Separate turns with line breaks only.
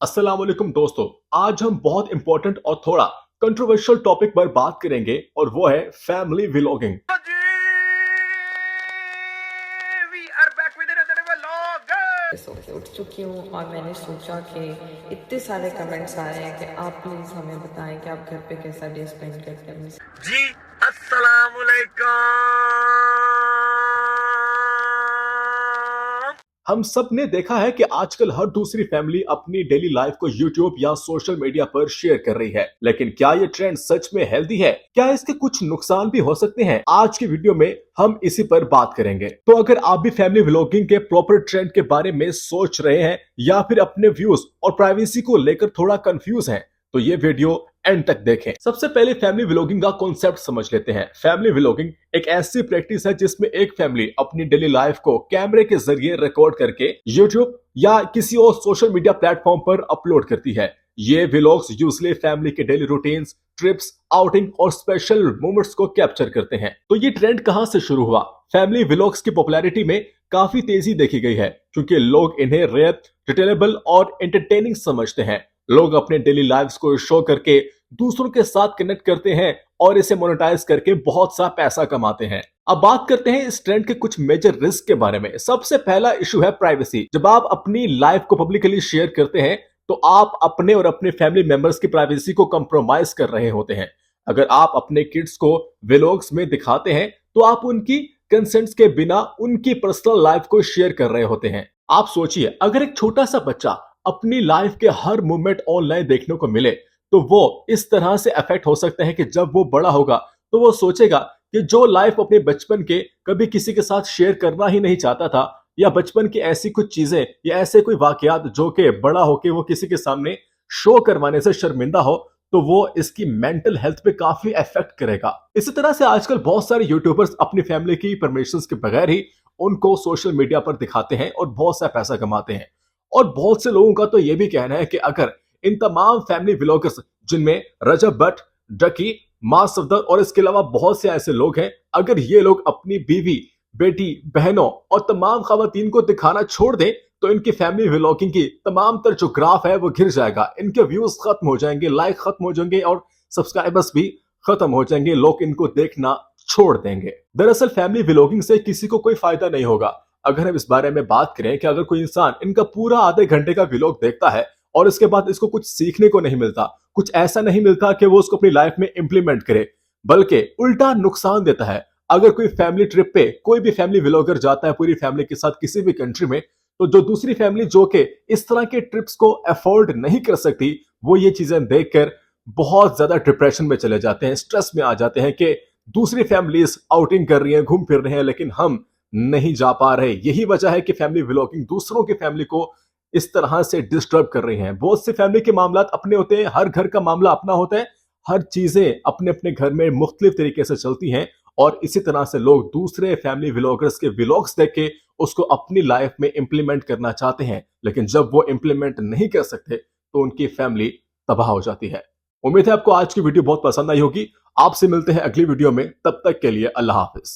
अस्सलाम वालेकुम दोस्तों। आज हम बहुत इंपॉर्टेंट और थोड़ा कंट्रोवर्शियल टॉपिक पर बात करेंगे और वो है फैमिली व्लॉगिंग।
सो के उठ चुकी हूँ और मैंने सोचा कि इतने सारे कमेंट्स आ रहे हैं कि आप प्लीज़ हमें बताएं कि आप घर पे कैसा डे स्पेंड करते हैं।
जी अस्सलाम वालेकुम।
हम सब ने देखा है कि आजकल हर दूसरी फैमिली अपनी डेली लाइफ को यूट्यूब या सोशल मीडिया पर शेयर कर रही है, लेकिन क्या ये ट्रेंड सच में हेल्दी है? क्या इसके कुछ नुकसान भी हो सकते हैं? आज की वीडियो में हम इसी पर बात करेंगे। तो अगर आप भी फैमिली व्लॉगिंग के प्रॉपर ट्रेंड के बारे में सोच रहे हैं या फिर अपने व्यूज और प्राइवेसी को लेकर थोड़ा कंफ्यूज हैं, तो ये वीडियो एंड तक देखें। सबसे पहले फैमिली व्लॉगिंग का कॉन्सेप्ट समझ लेते हैं। फैमिली व्लॉगिंग एक ऐसी प्रैक्टिस है जिसमें एक फैमिली अपनी डेली लाइफ को कैमरे के जरिए रिकॉर्ड करके यूट्यूब या किसी और सोशल मीडिया प्लेटफॉर्म पर अपलोड करती है। ये व्लॉग्स यूजली फैमिली के डेली रूटीन्स, ट्रिप्स, आउटिंग और स्पेशल मोमेंट्स को कैप्चर करते हैं। तो ये ट्रेंड कहां से शुरू हुआ? फैमिली व्लॉग्स की पॉपुलैरिटी में काफी तेजी देखी गई है क्योंकि लोग इन्हें रेयर, रिटेलेबल और एंटरटेनिंग समझते हैं। लोग अपने डेली लाइव्स को शो करके दूसरों के साथ कनेक्ट करते हैं और इसे मोनेटाइज करके बहुत सा पैसा कमाते हैं। अब बात करते हैं इस ट्रेंड के कुछ मेजर रिस्क के बारे में। सबसे पहला इशू है प्राइवेसी। जब आप अपनी लाइफ को पब्लिकली शेयर करते हैं तो आप अपने और अपने फैमिली मेंबर्स की प्राइवेसी को कंप्रोमाइज कर रहे होते हैं। अगर आप अपने किड्स को व्लॉग्स में दिखाते हैं तो आप उनकी कंसेंट्स के बिना उनकी पर्सनल लाइफ को शेयर कर रहे होते हैं। आप सोचिए, अगर एक छोटा सा बच्चा अपनी लाइफ के हर मूवमेंट ऑनलाइन देखने को मिले तो वो इस तरह से अफेक्ट हो सकता है कि जब वो बड़ा होगा तो वो सोचेगा कि जो लाइफ अपने बचपन के कभी किसी के साथ शेयर करना ही नहीं चाहता था, या बचपन की ऐसी कुछ चीजें या ऐसे कोई वाकयात जो कि बड़ा होके वो किसी के सामने शो करवाने से शर्मिंदा हो, तो वो इसकी मेंटल हेल्थ पे काफी इफेक्ट करेगा। इसी तरह से आजकल बहुत सारे यूट्यूबर्स अपनी फैमिली की परमिशन के बगैर ही उनको सोशल मीडिया पर दिखाते हैं और बहुत सा पैसा कमाते हैं। और बहुत से लोगों का तो यह भी कहना है कि अगर इन तमाम फैमिली व्लॉगर्स, जिनमें रजब भट्ट, डकी, मां सफदर और इसके अलावा बहुत से ऐसे लोग हैं, अगर ये लोग अपनी बीवी, बेटी, बहनों और तमाम खवातीन को दिखाना छोड़ दें तो इनकी फैमिली व्लॉगिंग की तमाम तर जो ग्राफ है वो गिर जाएगा। इनके व्यूज खत्म हो जाएंगे, लाइक खत्म हो जाएंगे और सब्सक्राइबर्स भी खत्म हो जाएंगे। लोग इनको देखना छोड़ देंगे। दरअसल फैमिली व्लॉगिंग से किसी को कोई फायदा नहीं होगा। अगर हम इस बारे में बात करें कि अगर कोई इंसान इनका पूरा आधे घंटे का व्लॉग देखता है और इसके बाद इसको कुछ सीखने को नहीं मिलता, कुछ ऐसा नहीं मिलता कि वो उसको अपनी लाइफ में इंप्लीमेंट करे, बल्कि उल्टा नुकसान देता है। अगर कोई फैमिली ट्रिप पे कोई भी फैमिली व्लॉगर जाता है पूरी फैमिली के साथ किसी भी कंट्री में, तो जो दूसरी फैमिली जो कि इस तरह के ट्रिप्स को अफोर्ड नहीं कर सकती, वो ये चीजें देखकर बहुत ज्यादा डिप्रेशन में चले जाते हैं, स्ट्रेस में आ जाते हैं कि दूसरी फैमिलीज आउटिंग कर रही हैं, घूम फिर रहे हैं, लेकिन हम नहीं जा पा रहे। यही वजह है कि फैमिली व्लॉगिंग दूसरों की फैमिली को इस तरह से डिस्टर्ब कर रही हैं। बहुत से फैमिली के मामला अपने होते हैं, हर घर का मामला अपना होता है, हर चीजें अपने अपने घर में मुख्तलिफ तरीके से चलती हैं और इसी तरह से लोग दूसरे फैमिली व्लॉगर्स के व्लॉग्स देख के उसको अपनी लाइफ में इंप्लीमेंट करना चाहते हैं, लेकिन जब वो इंप्लीमेंट नहीं कर सकते तो उनकी फैमिली तबाह हो जाती है। उम्मीद है आपको आज की वीडियो बहुत पसंद आई होगी। आपसे मिलते हैं अगली वीडियो में, तब तक के लिए अल्लाह हाफिज।